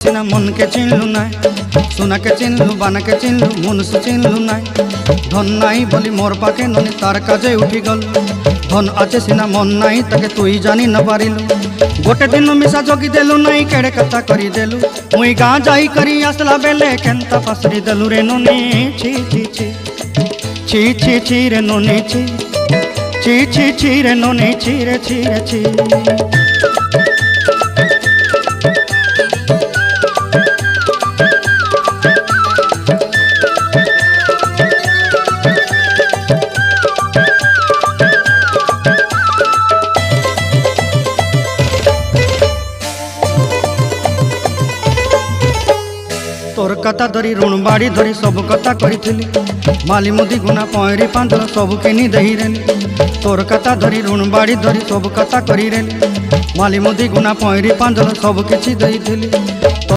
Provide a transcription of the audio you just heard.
सिना मन के चिन्हलु ना सोना के चिन्हलु बाना के चिन्हलु मुनुष चिन्हलु ना धन नाई बोली मोर पाके ननी तार काजे उठी गल धन आचे सिना मन नाई ताके तुई जानी न पारिलु गोटे दिन मिसा जोगी देलु नाई केड़े कथा करी देलु मुई गाँ जाई करी आसला बेले केंता पासरी देलु रे ननी छी छी छी छी छी छी रे ननी छी छी छी छी रे ननी छी रे छी रे छी। तोर कथा धरी ऋण बाड़ी धरी सब कथा करी माली मुदी गुना पहरी पांदल सब किनी दही रेली तोर कथा धरी ऋण बाड़ी धरी सब कथा करी रेली माली मुदी गुना पहरी पांदल सब किछि दही थी।